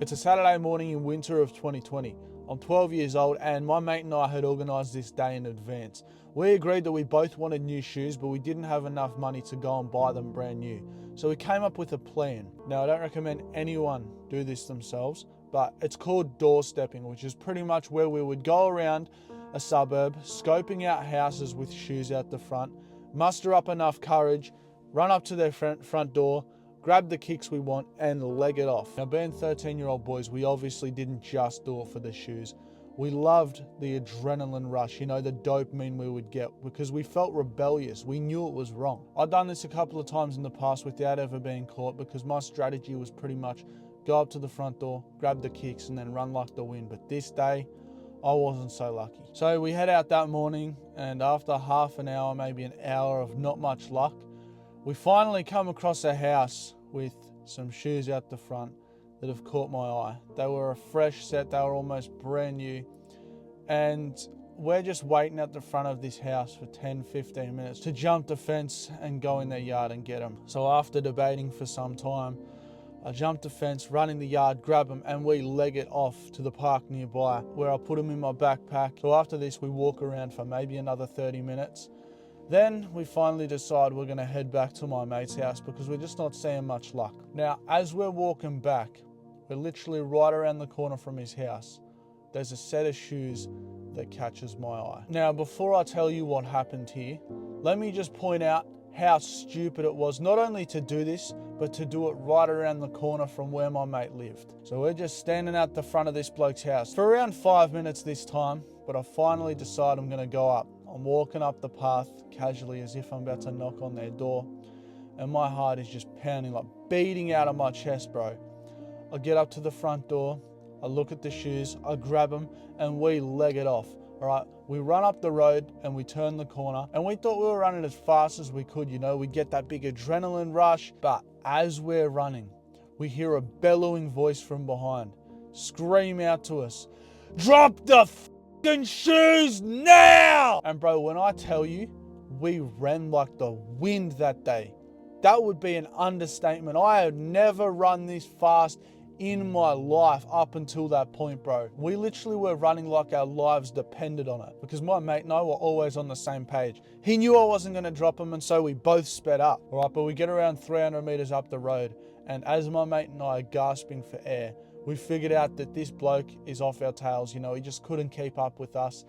It's a Saturday morning in winter of 2020. I'm 12 years old and my mate and I had organised this day in advance. We agreed that we both wanted new shoes, but we didn't have enough money to go and buy them brand new. So we came up with a plan. Now, I don't recommend anyone do this themselves, but it's called doorstepping, which is pretty much where we would go around a suburb, scoping out houses with shoes out the front, muster up enough courage, run up to their front door, grab the kicks we want and leg it off. Now, being 13-year-old boys, we obviously didn't just do it for the shoes. We loved the adrenaline rush, the dopamine we would get, because we felt rebellious. We knew it was wrong. I've done this a couple of times in the past without ever being caught, because my strategy was pretty much go up to the front door, grab the kicks and then run like the wind. But this day, I wasn't so lucky. So we head out that morning, and after half an hour, maybe an hour of not much luck, we finally come across a house with some shoes out the front that have caught my eye. They were a fresh set, they were almost brand new. And we're just waiting at the front of this house for 10-15 minutes to jump the fence and go in their yard and get them. So after debating for some time, I jumped the fence, run in the yard, grab them, and we leg it off to the park nearby, where I put them in my backpack. So after this, we walk around for maybe another 30 minutes. Then we finally decide we're going to head back to my mate's house because we're just not seeing much luck. Now, as we're walking back, we're literally right around the corner from his house. There's a set of shoes that catches my eye. Now, before I tell you what happened here, let me just point out how stupid it was, not only to do this, but to do it right around the corner from where my mate lived. So we're just standing at the front of this bloke's house for around 5 minutes this time, but I finally decide I'm going to go up. I'm walking up the path casually as if I'm about to knock on their door, and my heart is just pounding, like beating out of my chest, bro. I get up to the front door, I look at the shoes, I grab them, and we leg it off. All right, we run up the road and we turn the corner, and we thought we were running as fast as we could, we'd get that big adrenaline rush. But as we're running, we hear a bellowing voice from behind scream out to us, "Drop the shoes now!" And bro, when I tell you, we ran like the wind that day. That would be an understatement. I had never run this fast in my life up until that point, bro. We literally were running like our lives depended on it, because my mate and I were always on the same page. He knew I wasn't going to drop him, and so we both sped up. All right, but we get around 300 meters up the road, and as my mate and I are gasping for air, we figured out that this bloke is off our tails. He just couldn't keep up with us.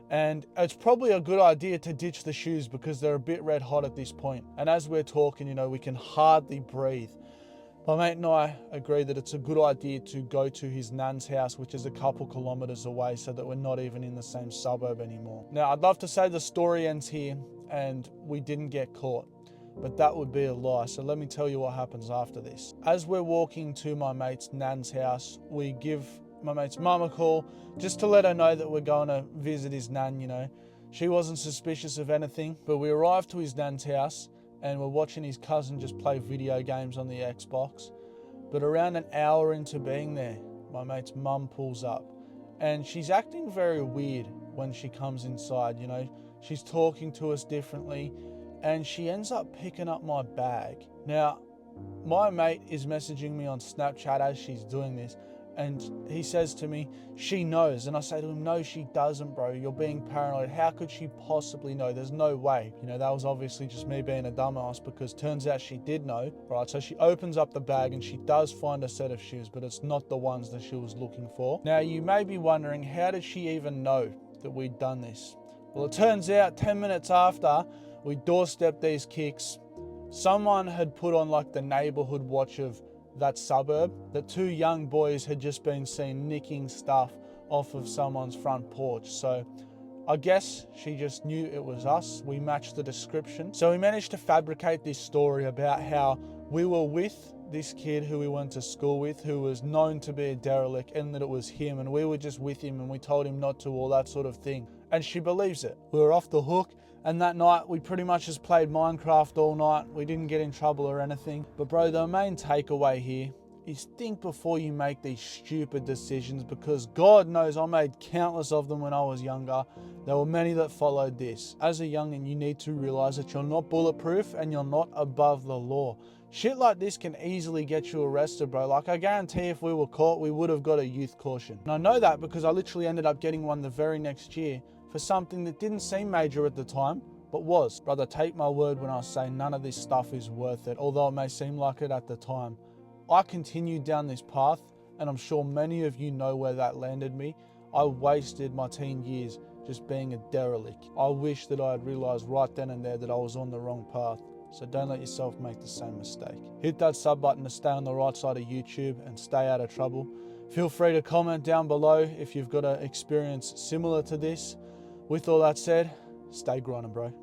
And it's probably a good idea to ditch the shoes because they're a bit red hot at this point. And as we're talking, we can hardly breathe. My mate and I agree that it's a good idea to go to his nan's house, which is a couple kilometers away, so that we're not even in the same suburb anymore. Now, I'd love to say the story ends here and we didn't get caught, but that would be a lie. So let me tell you what happens after this. As we're walking to my mate's nan's house, we give my mate's mum a call just to let her know that we're going to visit his nan. She wasn't suspicious of anything, but we arrived to his nan's house and we're watching his cousin just play video games on the Xbox. But around an hour into being there, my mate's mum pulls up and she's acting very weird when she comes inside. She's talking to us differently, and she ends up picking up my bag. Now, my mate is messaging me on Snapchat as she's doing this, and he says to me, "She knows." And I say to him, "No, she doesn't, bro. You're being paranoid. How could she possibly know? There's no way." That was obviously just me being a dumbass, because turns out she did know. Right, so she opens up the bag and she does find a set of shoes, but it's not the ones that she was looking for. Now, you may be wondering, how did she even know that we'd done this? Well, it turns out 10 minutes after we doorstepped these kicks, someone had put on like the neighborhood watch of that suburb, that two young boys had just been seen nicking stuff off of someone's front porch. So I guess she just knew it was us. We matched the description. So we managed to fabricate this story about how we were with this kid who we went to school with, who was known to be a derelict, and that it was him, and we were just with him and we told him not to, all that sort of thing. And she believes it. We were off the hook. And that night, we pretty much just played Minecraft all night. We didn't get in trouble or anything. But bro, the main takeaway here is think before you make these stupid decisions, because God knows I made countless of them when I was younger. There were many that followed this. As a youngin', you need to realize that you're not bulletproof and you're not above the law. Shit like this can easily get you arrested, bro. Like, I guarantee if we were caught, we would have got a youth caution. And I know that because I literally ended up getting one the very next year for something that didn't seem major at the time, but was. Brother, take my word when I say none of this stuff is worth it, although it may seem like it at the time. I continued down this path, and I'm sure many of you know where that landed me. I wasted my teen years just being a derelict. I wish that I had realized right then and there that I was on the wrong path. So don't let yourself make the same mistake. Hit that sub button to stay on the right side of YouTube and stay out of trouble. Feel free to comment down below if you've got an experience similar to this. With all that said, stay grinding, bro.